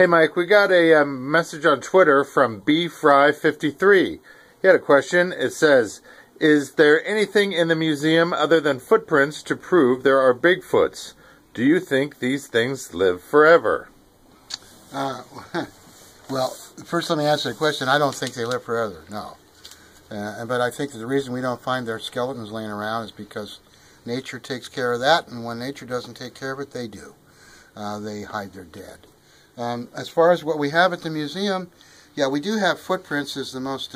Hey Mike, we got a message on Twitter from BFry53. He had a question. It says, is there anything in the museum other than footprints to prove there are Bigfoots? Do you think these things live forever? Well, first let me answer the question. I don't think they live forever, no. But I think that the reason we don't find their skeletons laying around is because nature takes care of that, and when nature doesn't take care of it, they do. They hide their dead. As far as what we have at the museum, yeah, we do have footprints as the most,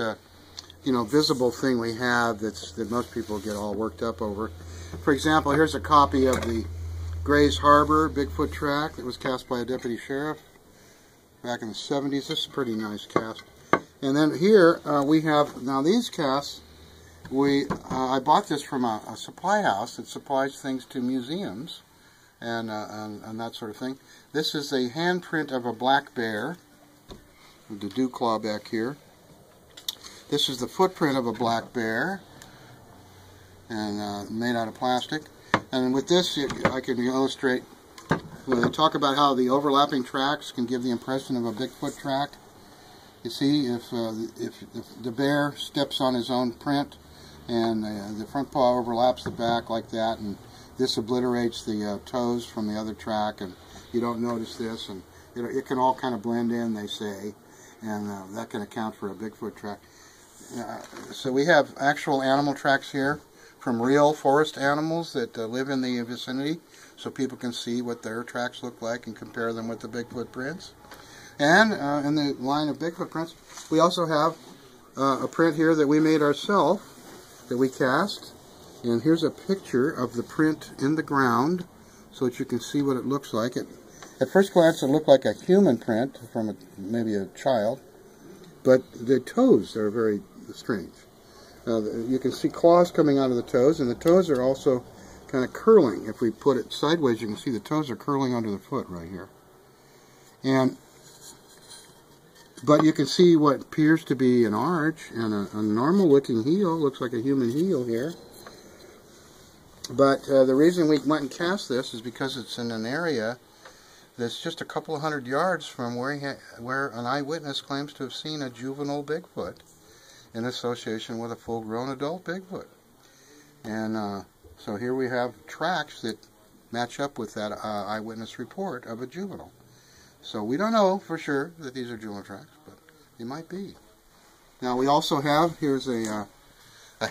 visible thing we have that most people get all worked up over. For example, here's a copy of the Grays Harbor Bigfoot track that was cast by a deputy sheriff back in the 70s. This is a pretty nice cast. And then here we have, now these casts, I bought this from a supply house that supplies things to museums and that sort of thing. This is a handprint of a black bear, with the dew claw back here. This is the footprint of a black bear, and made out of plastic. And with this, I can illustrate, when they talk about how the overlapping tracks can give the impression of a Bigfoot track. You see, if the bear steps on his own print, and the front paw overlaps the back like that, and this obliterates the toes from the other track, and you don't notice this, and it can all kind of blend in, they say, and that can account for a Bigfoot track. So we have actual animal tracks here from real forest animals that live in the vicinity, so people can see what their tracks look like and compare them with the Bigfoot prints. And in the line of Bigfoot prints, we also have a print here that we made ourselves, that we cast. And here's a picture of the print in the ground, so that you can see what it looks like. At first glance, it looked like a human print from maybe a child, but the toes are very strange. You can see claws coming out of the toes, and the toes are also kind of curling. If we put it sideways, you can see the toes are curling under the foot right here. But you can see what appears to be an arch and a normal-looking heel. Looks like a human heel here. But the reason we went and cast this is because it's in an area that's just a couple of 100 yards from where an eyewitness claims to have seen a juvenile Bigfoot in association with a full-grown adult Bigfoot. And so here we have tracks that match up with that eyewitness report of a juvenile. So we don't know for sure that these are juvenile tracks, but they might be. Now we also have, here's a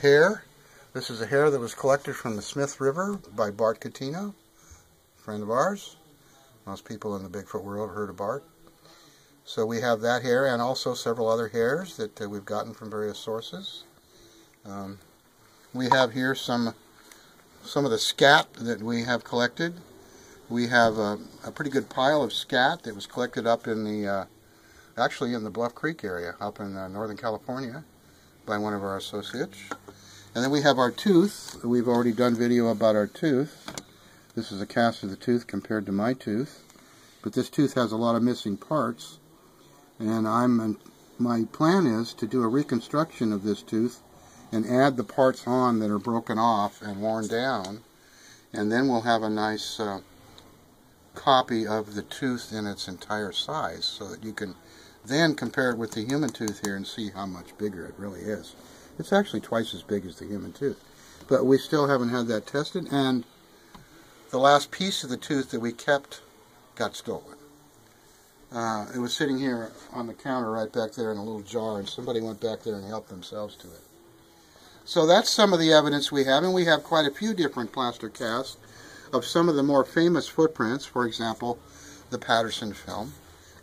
hair. This is a hair that was collected from the Smith River by Bart Catino, a friend of ours. Most people in the Bigfoot world have heard of Bart. So we have that hair and also several other hairs that we've gotten from various sources. We have here some of the scat that we have collected. We have a pretty good pile of scat that was collected up in the, actually in the Bluff Creek area, up in Northern California, by one of our associates. And then we have our tooth. We've already done video about our tooth. This is a cast of the tooth compared to my tooth. But this tooth has a lot of missing parts. And my plan is to do a reconstruction of this tooth and add the parts on that are broken off and worn down. And then we'll have a nice copy of the tooth in its entire size, so that you can then compare it with the human tooth here and see how much bigger it really is. It's actually twice as big as the human tooth. But we still haven't had that tested, and the last piece of the tooth that we kept got stolen. It was sitting here on the counter right back there in a little jar, and somebody went back there and helped themselves to it. So that's some of the evidence we have, and we have quite a few different plaster casts of some of the more famous footprints, for example, the Patterson film.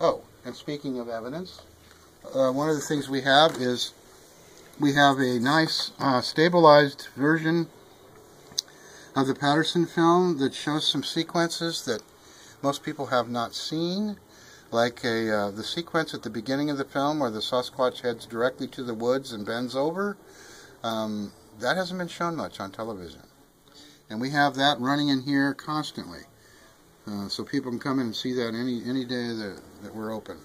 Oh, and speaking of evidence, one of the things we have is we have a nice stabilized version of the Patterson film that shows some sequences that most people have not seen, like the sequence at the beginning of the film where the Sasquatch heads directly to the woods and bends over. That hasn't been shown much on television. And we have that running in here constantly. So people can come in and see that any day that we're open.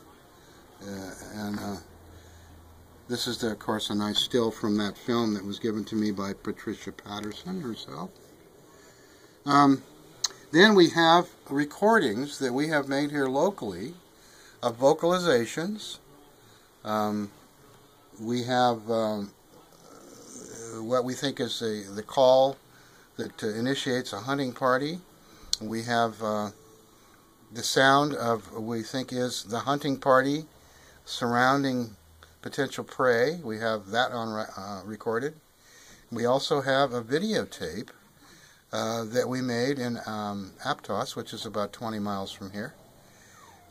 This is, of course, a nice still from that film that was given to me by Patricia Patterson herself. Then we have recordings that we have made here locally of vocalizations. We have what we think is the call that initiates a hunting party. We have the sound of what we think is the hunting party surrounding potential prey. We have that on recorded. We also have a videotape that we made in Aptos, which is about 20 miles from here.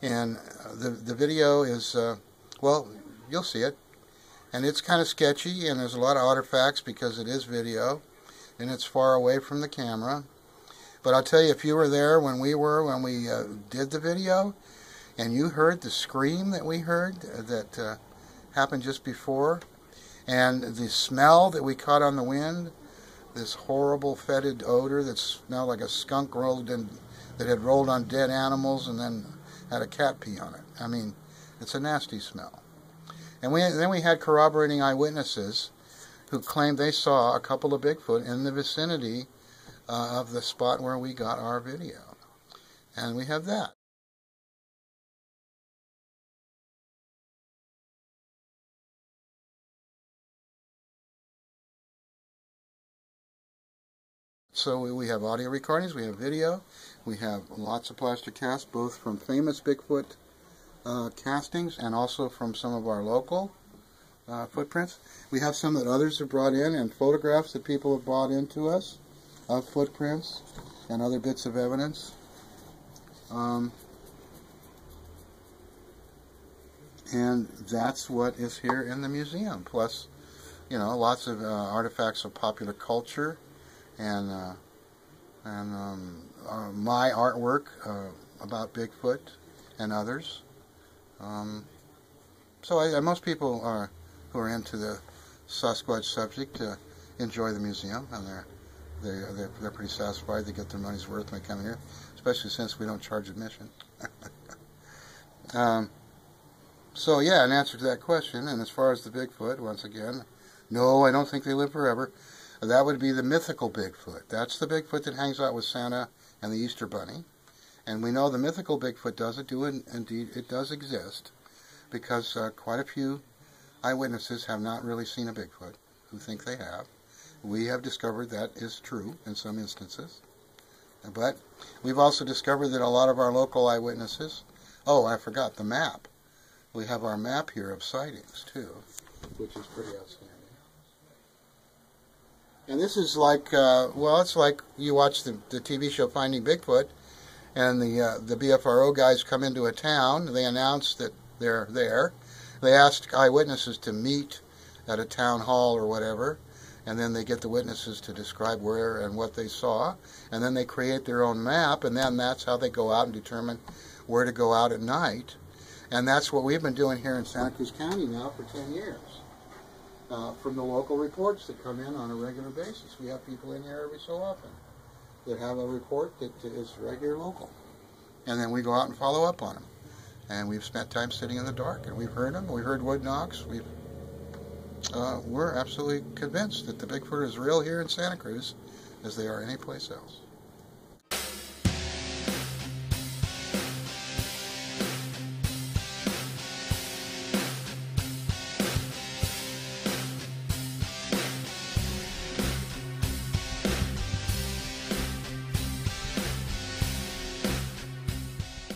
And the video is, well, you'll see it. And it's kind of sketchy, and there's a lot of artifacts because it is video, and it's far away from the camera. But I'll tell you, if you were there when we did the video, and you heard the scream that we heard that happened just before, and the smell that we caught on the wind, this horrible fetid odor that smelled like a skunk that had rolled on dead animals and then had a cat pee on it. I mean, it's a nasty smell. And then we had corroborating eyewitnesses who claimed they saw a couple of Bigfoot in the vicinity of the spot where we got our video. And we have that. So we have audio recordings, we have video, we have lots of plaster casts, both from famous Bigfoot castings and also from some of our local footprints. We have some that others have brought in, and photographs that people have brought in to us of footprints and other bits of evidence. And that's what is here in the museum. Plus, you know, lots of artifacts of popular culture and my artwork about Bigfoot and others. So most people who are into the Sasquatch subject enjoy the museum, and they're pretty satisfied. They get their money's worth when they come here, especially since we don't charge admission. So yeah, in answer to that question, and as far as the Bigfoot, once again, no, I don't think they live forever. That would be the mythical Bigfoot. That's the Bigfoot that hangs out with Santa and the Easter Bunny. And we know the mythical Bigfoot indeed, it does exist, because quite a few eyewitnesses have not really seen a Bigfoot who think they have. We have discovered that is true in some instances. But we've also discovered that a lot of our local eyewitnesses, oh, I forgot the map. We have our map here of sightings, too, which is pretty outstanding. And this is like, well, it's like you watch the TV show Finding Bigfoot, and the BFRO guys come into a town. They announce that they're there. They ask eyewitnesses to meet at a town hall or whatever, and then they get the witnesses to describe where and what they saw, and then they create their own map, and then that's how they go out and determine where to go out at night. And that's what we've been doing here in Santa Cruz County now for 10 years. From the local reports that come in on a regular basis. We have people in here every so often that have a report that is regular local. And then we go out and follow up on them. And we've spent time sitting in the dark, and we've heard them. We heard wood knocks. We're absolutely convinced that the Bigfoot is real here in Santa Cruz as they are anyplace else.